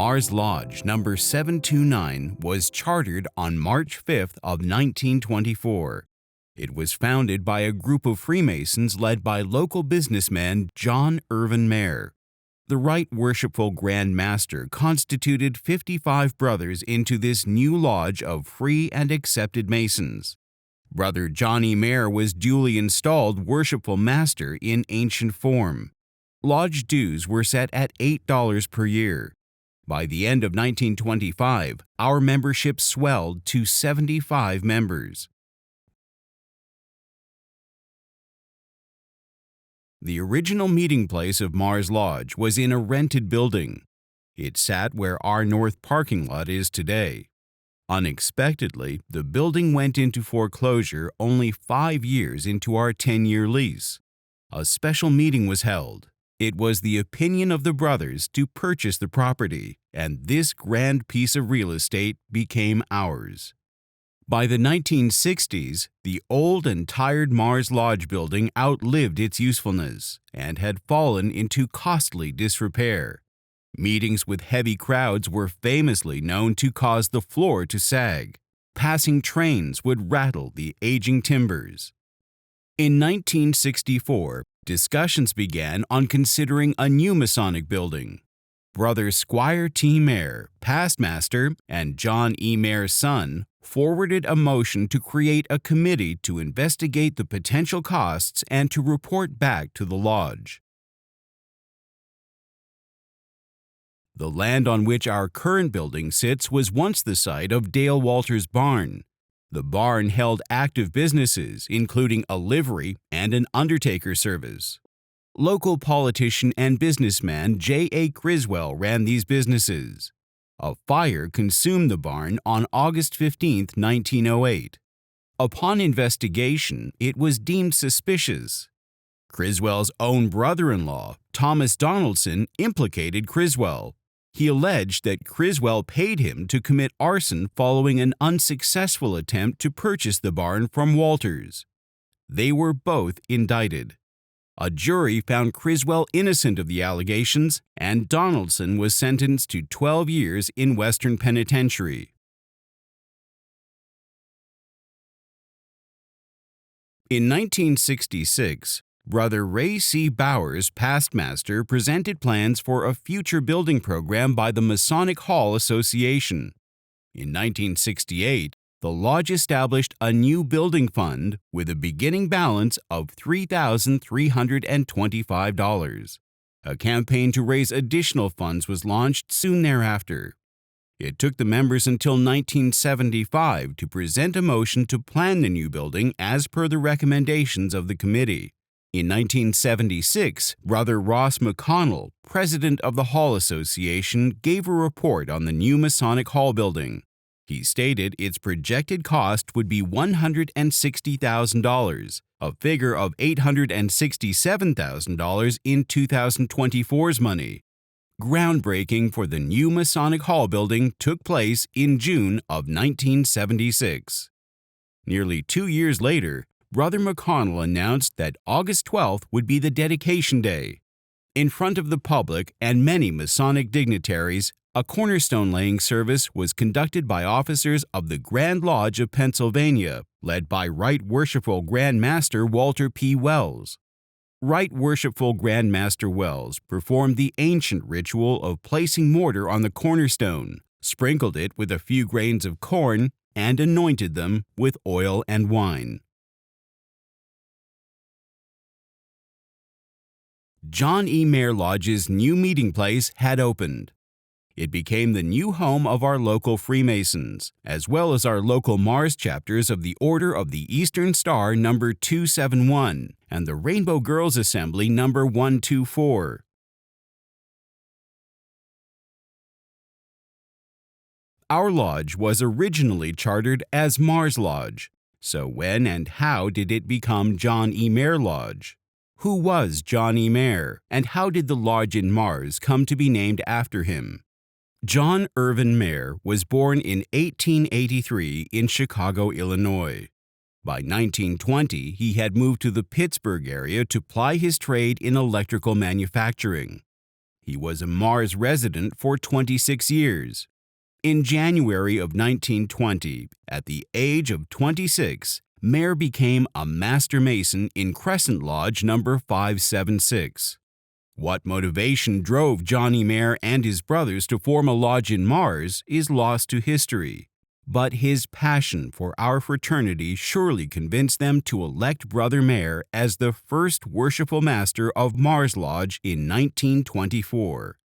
Mair Lodge No. 729 was chartered on March 5th of 1924. It was founded by a group of Freemasons led by local businessman John Irvin Mair. The Right Worshipful Grand Master constituted 55 brothers into this new lodge of free and accepted Masons. Brother John E. Mair was duly installed Worshipful Master in ancient form. Lodge dues were set at $8 per year. By the end of 1925, our membership swelled to 75 members. The original meeting place of Mair Lodge was in a rented building. It sat where our north parking lot is today. Unexpectedly, the building went into foreclosure only 5 years into our 10-year lease. A special meeting was held. It was the opinion of the brothers to purchase the property, and this grand piece of real estate became ours. By the 1960s, the old and tired Mair Lodge building outlived its usefulness and had fallen into costly disrepair. Meetings with heavy crowds were famously known to cause the floor to sag. Passing trains would rattle the aging timbers. In 1964, discussions began on considering a new Masonic building. Brother Squire T. Mair, past master, and John E. Mair's son forwarded a motion to create a committee to investigate the potential costs and to report back to the lodge. The land on which our current building sits was once the site of Dale Walter's barn. The barn held active businesses, including a livery and an undertaker service. Local politician and businessman J.A. Criswell ran these businesses. A fire consumed the barn on August 15, 1908. Upon investigation, it was deemed suspicious. Criswell's own brother-in-law, Thomas Donaldson, implicated Criswell. He alleged that Criswell paid him to commit arson following an unsuccessful attempt to purchase the barn from Walters. They were both indicted. A jury found Criswell innocent of the allegations, and Donaldson was sentenced to 12 years in Western Penitentiary. In 1966, Brother Ray C. Bowers, past master, presented plans for a future building program by the Masonic Hall Association. In 1968, the lodge established a new building fund with a beginning balance of $3,325. A campaign to raise additional funds was launched soon thereafter. It took the members until 1975 to present a motion to plan the new building as per the recommendations of the committee. In 1976, Brother Ross McConnell, president of the Hall Association, gave a report on the new Masonic Hall building. He stated its projected cost would be $160,000, a figure of $867,000 in 2024's money. Groundbreaking for the new Masonic Hall building took place in June of 1976. Nearly 2 years later, Brother McConnell announced that August 12th would be the dedication day. In front of the public and many Masonic dignitaries, a cornerstone-laying service was conducted by officers of the Grand Lodge of Pennsylvania, led by Right Worshipful Grand Master Walter P. Wells. Right Worshipful Grand Master Wells performed the ancient ritual of placing mortar on the cornerstone, sprinkled it with a few grains of corn, and anointed them with oil and wine. John E. Mair Lodge's new meeting place had opened. It became the new home of our local Freemasons, as well as our local Mars chapters of the Order of the Eastern Star No. 271 and the Rainbow Girls Assembly No. 124. Our lodge was originally chartered as Mair Lodge. So when and how did it become John E. Mair Lodge? Who was John E. Mair, and how did the lodge in Mars come to be named after him? John Irvin Mair was born in 1883 in Chicago, Illinois. By 1920, he had moved to the Pittsburgh area to ply his trade in electrical manufacturing. He was a Mars resident for 26 years. In January of 1920, at the age of 26, Mair became a Master Mason in Crescent Lodge No. 576. What motivation drove Johnny Mair and his brothers to form a lodge in Mars is lost to history, but his passion for our fraternity surely convinced them to elect Brother Mair as the first Worshipful Master of Mars Lodge in 1924.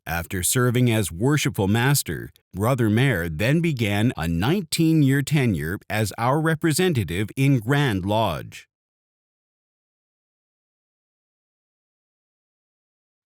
After serving as Worshipful Master, Brother Mair then began a 19-year tenure as our representative in Grand Lodge.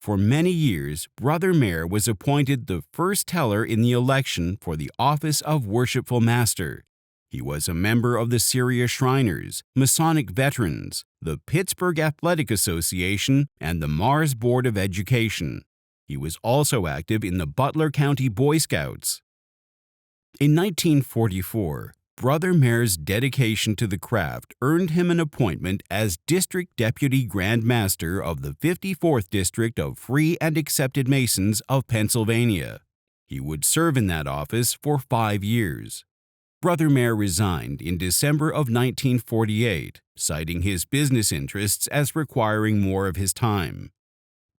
For many years, Brother Mair was appointed the first teller in the election for the office of Worshipful Master. He was a member of the Syria Shriners, Masonic Veterans, the Pittsburgh Athletic Association, and the Mars Board of Education. He was also active in the Butler County Boy Scouts. In 1944, Brother Mair's dedication to the craft earned him an appointment as District Deputy Grand Master of the 54th District of Free and Accepted Masons of Pennsylvania. He would serve in that office for 5 years. Brother Mair resigned in December of 1948, citing his business interests as requiring more of his time.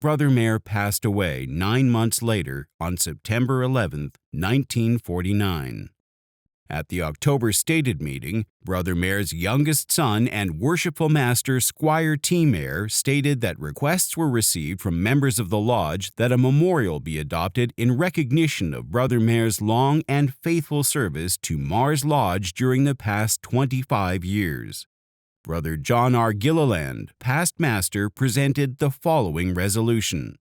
Brother Mair passed away 9 months later on September 11, 1949. At the October stated meeting, Brother Mair's youngest son and Worshipful Master Squire T. Mair stated that requests were received from members of the lodge that a memorial be adopted in recognition of Brother Mair's long and faithful service to Mars Lodge during the past 25 years. Brother John R. Gilliland, past master, presented the following resolution.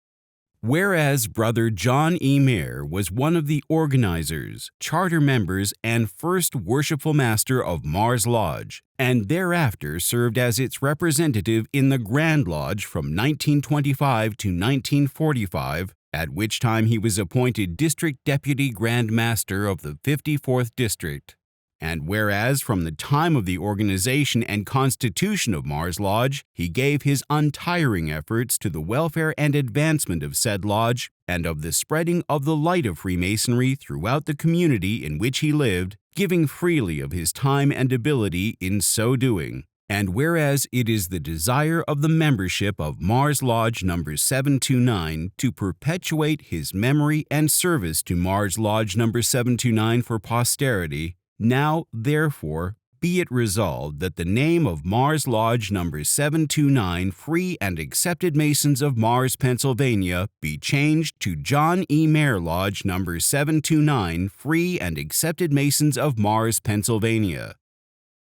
Whereas Brother John E. Mair was one of the organizers, charter members, and first Worshipful Master of Mars Lodge, and thereafter served as its representative in the Grand Lodge from 1925 to 1945, at which time he was appointed District Deputy Grand Master of the 54th District. And whereas from the time of the organization and constitution of Mars Lodge, he gave his untiring efforts to the welfare and advancement of said lodge and of the spreading of the light of Freemasonry throughout the community in which he lived, giving freely of his time and ability in so doing. And whereas it is the desire of the membership of Mars Lodge No. 729 to perpetuate his memory and service to Mars Lodge No. 729 for posterity, now, therefore, be it resolved that the name of Mars Lodge No. 729 Free and Accepted Masons of Mars, Pennsylvania, be changed to John E. Mair Lodge No. 729 Free and Accepted Masons of Mars, Pennsylvania.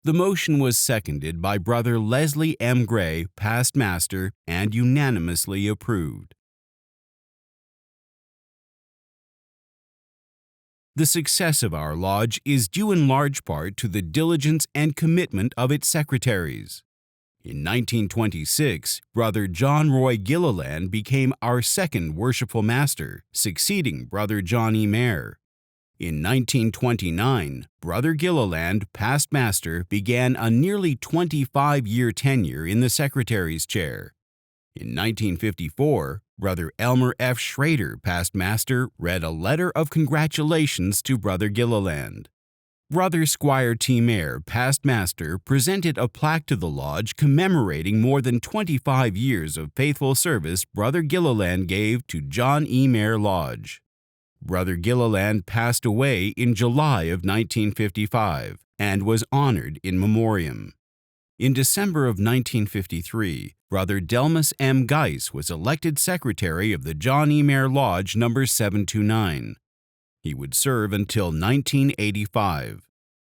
The motion was seconded by Brother Leslie M. Gray, past master, and unanimously approved. The success of our lodge is due in large part to the diligence and commitment of its secretaries. In 1926, Brother John Roy Gilliland became our second Worshipful Master, succeeding Brother John E. Mair. In 1929, Brother Gilliland, past master, began a nearly 25-year tenure in the secretary's chair. In 1954, Brother Elmer F. Schrader, past master, read a letter of congratulations to Brother Gilliland. Brother Squire T. Mair, past master, presented a plaque to the lodge commemorating more than 25 years of faithful service Brother Gilliland gave to John E. Mair Lodge. Brother Gilliland passed away in July of 1955 and was honored in memoriam. In December of 1953, Brother Delmas M. Geis was elected secretary of the John E. Mair Lodge No. 729. He would serve until 1985.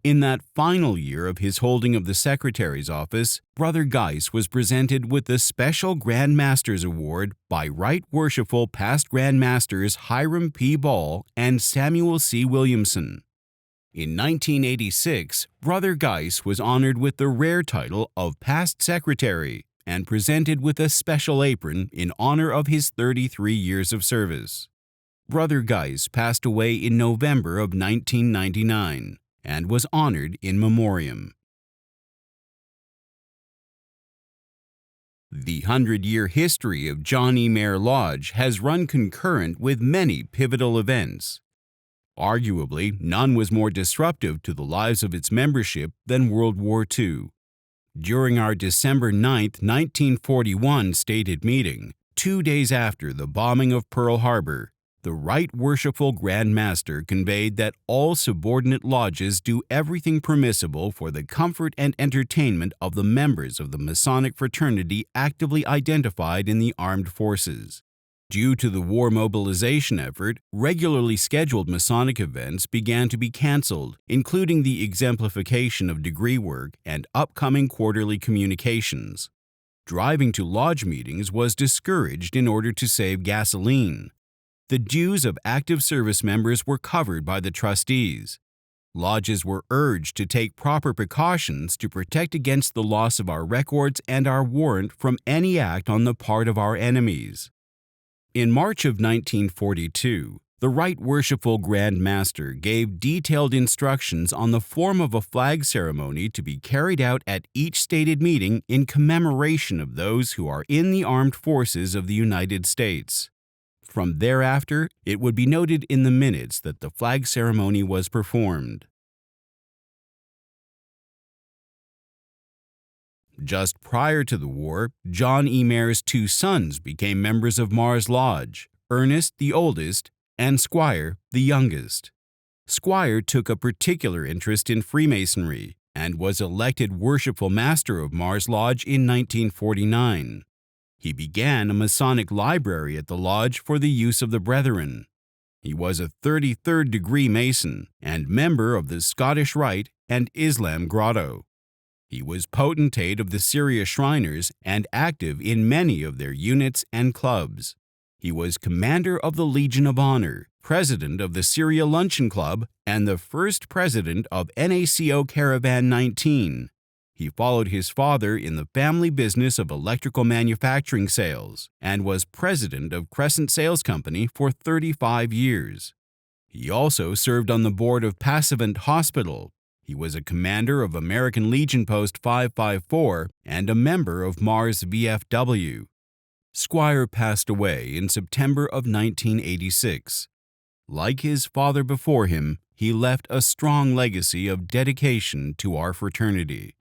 In that final year of his holding of the secretary's office, Brother Geis was presented with the Special Grand Master's Award by Right Worshipful Past Grand Masters Hiram P. Ball and Samuel C. Williamson. In 1986, Brother Geis was honored with the rare title of Past Secretary and presented with a special apron in honor of his 33 years of service. Brother Geis passed away in November of 1999 and was honored in memoriam. The 100-year history of John E. Mair Lodge has run concurrent with many pivotal events. Arguably, none was more disruptive to the lives of its membership than World War II. During our December 9, 1941 stated meeting, 2 days after the bombing of Pearl Harbor, the Right Worshipful Grand Master conveyed that all subordinate lodges do everything permissible for the comfort and entertainment of the members of the Masonic fraternity actively identified in the armed forces. Due to the war mobilization effort, regularly scheduled Masonic events began to be canceled, including the exemplification of degree work and upcoming quarterly communications. Driving to lodge meetings was discouraged in order to save gasoline. The dues of active service members were covered by the trustees. Lodges were urged to take proper precautions to protect against the loss of our records and our warrant from any act on the part of our enemies. In March of 1942, the Right Worshipful Grand Master gave detailed instructions on the form of a flag ceremony to be carried out at each stated meeting in commemoration of those who are in the armed forces of the United States. From thereafter, it would be noted in the minutes that the flag ceremony was performed. Just prior to the war, John E. Mair's 2 sons became members of Mair's Lodge, Ernest, the oldest, and Squire, the youngest. Squire took a particular interest in Freemasonry and was elected Worshipful Master of Mair's Lodge in 1949. He began a Masonic library at the lodge for the use of the brethren. He was a 33rd degree Mason and member of the Scottish Rite and Islam Grotto. He was potentate of the Syria Shriners and active in many of their units and clubs. He was commander of the Legion of Honor, president of the Syria Luncheon Club, and the first president of NACO Caravan 19. He followed his father in the family business of electrical manufacturing sales and was president of Crescent Sales Company for 35 years. He also served on the board of Passivant Hospital. He was a commander of American Legion Post 554 and a member of Mars VFW. Squire passed away in September of 1986. Like his father before him, he left a strong legacy of dedication to our fraternity.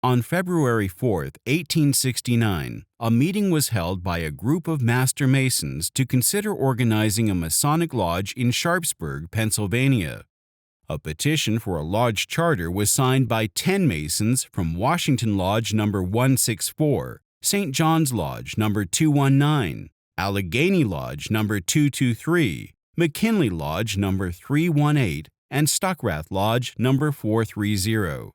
On February 4, 1869, a meeting was held by a group of Master Masons to consider organizing a Masonic lodge in Sharpsburg, Pennsylvania. A petition for a lodge charter was signed by 10 Masons from Washington Lodge No. 164, St. John's Lodge No. 219, Allegheny Lodge No. 223, McKinley Lodge No. 318, and Stuckrath Lodge No. 430.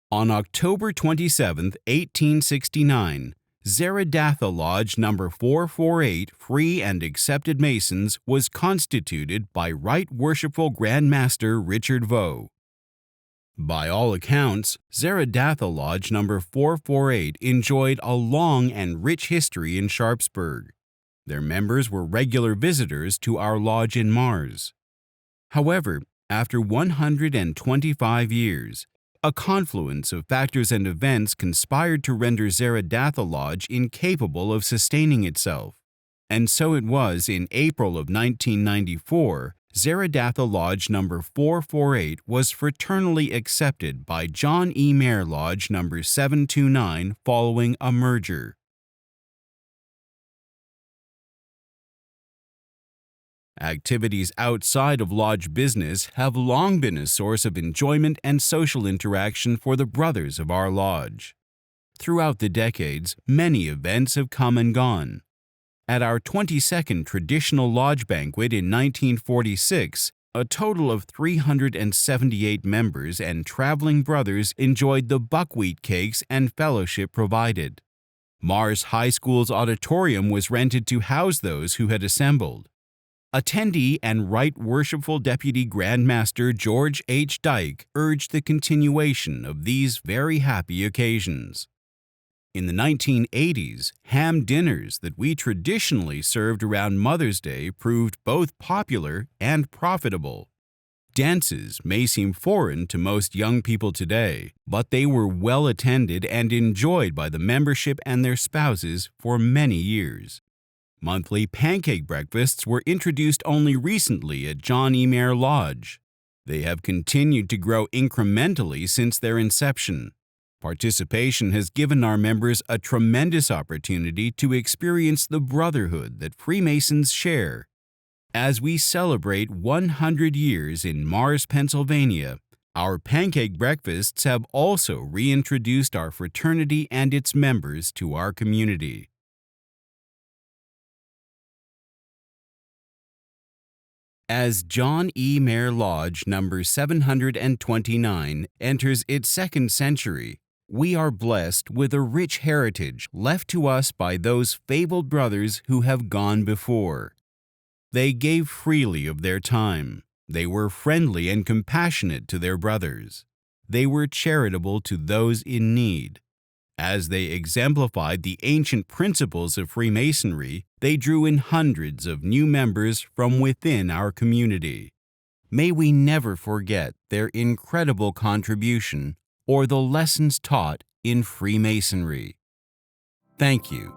On October 27, 1869, Zaradatha Lodge No. 448 Free and Accepted Masons was constituted by Right Worshipful Grand Master Richard Vaux. By all accounts, Zaradatha Lodge No. 448 enjoyed a long and rich history in Sharpsburg. Their members were regular visitors to our lodge in Mars. However, after 125 years, a confluence of factors and events conspired to render Zaradatha Lodge incapable of sustaining itself. And so it was in April of 1994, Zaradatha Lodge No. 448 was fraternally accepted by John E. Mair Lodge No. 729 following a merger. Activities outside of lodge business have long been a source of enjoyment and social interaction for the brothers of our lodge. Throughout the decades, many events have come and gone. At our 22nd traditional lodge banquet in 1946, a total of 378 members and traveling brothers enjoyed the buckwheat cakes and fellowship provided. Mars High School's auditorium was rented to house those who had assembled. Attendee and Right Worshipful Deputy Grand Master George H. Dyke urged the continuation of these very happy occasions. In the 1980s, ham dinners that we traditionally served around Mother's Day proved both popular and profitable. Dances may seem foreign to most young people today, but they were well attended and enjoyed by the membership and their spouses for many years. Monthly pancake breakfasts were introduced only recently at John E. Mair Lodge. They have continued to grow incrementally since their inception. Participation has given our members a tremendous opportunity to experience the brotherhood that Freemasons share. As we celebrate 100 years in Mars, Pennsylvania, our pancake breakfasts have also reintroduced our fraternity and its members to our community. As John E. Mair Lodge No. 729 enters its second century, we are blessed with a rich heritage left to us by those fabled brothers who have gone before. They gave freely of their time. They were friendly and compassionate to their brothers. They were charitable to those in need. As they exemplified the ancient principles of Freemasonry, they drew in hundreds of new members from within our community. May we never forget their incredible contribution or the lessons taught in Freemasonry. Thank you.